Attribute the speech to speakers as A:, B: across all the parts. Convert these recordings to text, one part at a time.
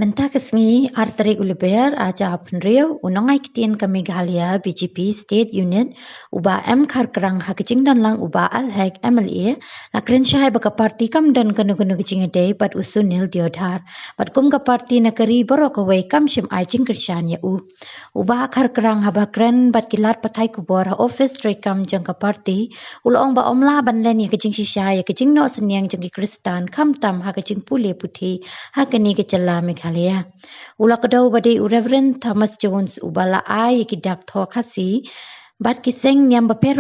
A: Mentakesngi arterik uleber aja pynrem unangai kitien ke Meghalaya BJP State Unit uba M karkerang hakijing dan lang uba alhek MLA la Pynshai baka parti kam dan kanu jingiadei pat Sunil Deodhar pat kum ka parti nakari borok away kam shim ai jingkershan ya uba karkerang habakren bat kilat patai kubor ha office trekam jang ka parti ulong ba omla banlen ya kijing shisha ya kijing no senyang jang kristan kam tam hakijing pule puthi hakani ke jalla Meghalaya. Ula kedau bade Reverend Thomas Jones ubala ai kidak tho khasi bat kiseng nyam baper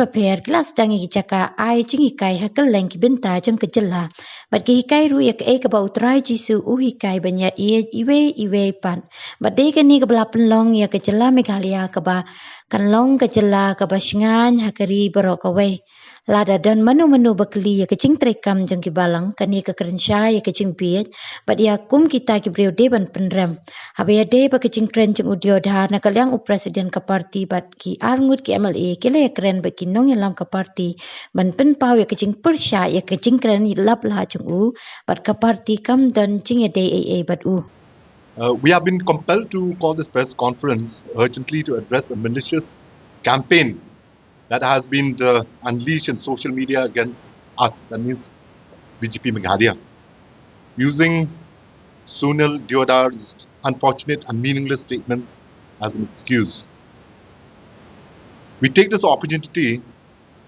A: kelas dangi kijaka ai jingi kai hakal leng kibinta jang ke jalla bat ki hikai ru yak e ka ba utrai jisu u hikai banya iwe pan bat de kani ka bla penlong ya ke jalla Meghalaya ka ba kan long ke jalla ka ba shingan hakari borok away lada dan manu bakli ya kecing trekam jang ki balang kani ka Pynshai ya kecing piet bat ya kum kita ki breu deban pynrem habaya de ba kecing kren jang Deodhar na kalyang presiden ka parti bat ki arngut ki MLA kele kren ba ki nongialam ka parti ban pen pau ya kecing Pynshai ya kecing kren lap la jang bat ka parti kam dan jingiadei bat
B: We have been compelled to call this press conference urgently to address a malicious campaign that has been unleashed in social media against us, that means BJP Meghalaya, using Sunil Deodhar's unfortunate and meaningless statements as an excuse. We take this opportunity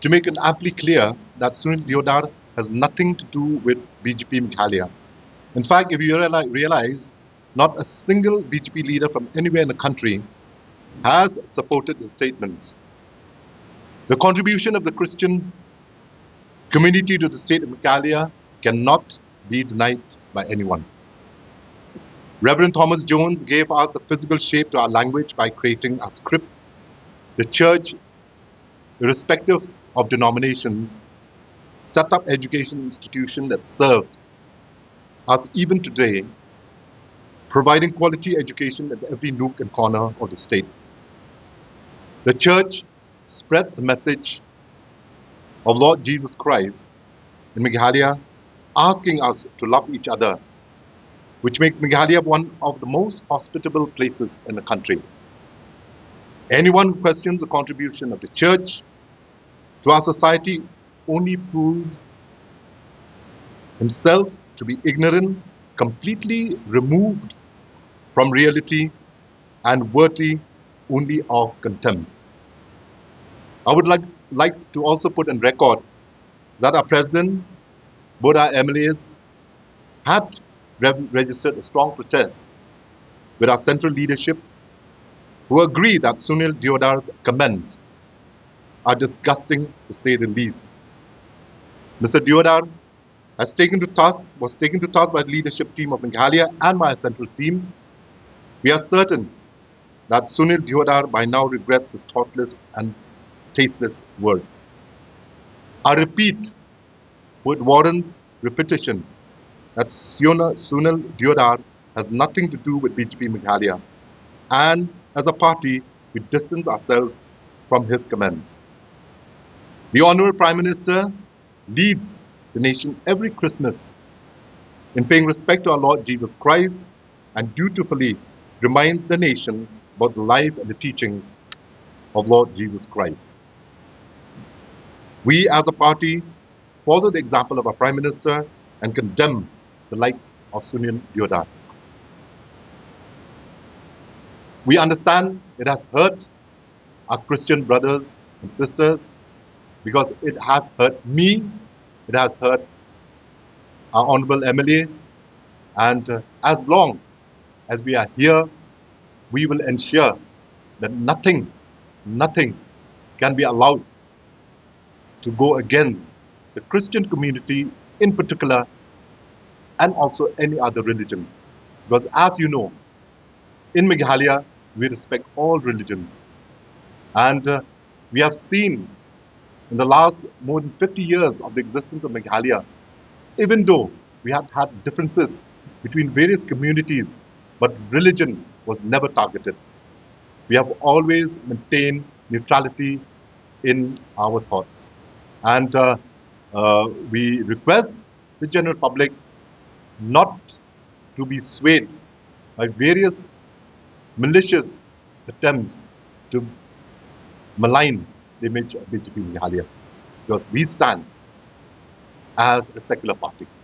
B: to make it amply clear that Sunil Deodhar has nothing to do with BJP Meghalaya. In fact, if you realize, not a single BJP leader from anywhere in the country has supported his statements. The contribution of the Christian community to the state of Meghalaya cannot be denied by anyone. Reverend Thomas Jones gave us a physical shape to our language by creating a script. The church, irrespective of denominations, set up education institutions that serve us even today, providing quality education at every nook and corner of the state. The church spread the message of Lord Jesus Christ in Meghalaya, asking us to love each other, which makes Meghalaya one of the most hospitable places in the country. Anyone who questions the contribution of the church to our society only proves himself to be ignorant, completely removed from reality, and worthy only of contempt. I would like to also put on record that our president, both our MLAs, had registered a strong protest with our central leadership, who agree that Sunil Deodhar's comments are disgusting to say the least. Mr. Deodhar was taken to task by the leadership team of Meghalaya and by our central team. We are certain that Sunil Deodhar by now regrets his thoughtless and tasteless words. I repeat, for it warrants repetition, that Sunil Deodhar has nothing to do with BJP Meghalaya, and as a party, we distance ourselves from his comments. The Honourable Prime Minister leads the nation every Christmas in paying respect to our Lord Jesus Christ and dutifully reminds the nation about the life and the teachings of Lord Jesus Christ. We as a party follow the example of our Prime Minister and condemn the likes of Sunil Deodhar. We understand it has hurt our Christian brothers and sisters because it has hurt me, it has hurt our Honourable MLA, and as long as we are here, we will ensure that nothing can be allowed to go against the Christian community in particular, and also any other religion. Because as you know, in Meghalaya, we respect all religions. And we have seen in the last more than 50 years of the existence of Meghalaya, even though we have had differences between various communities, but religion was never targeted. We have always maintained neutrality in our thoughts. And we request the general public not to be swayed by various malicious attempts to malign the image of BJP Meghalaya, because we stand as a secular party.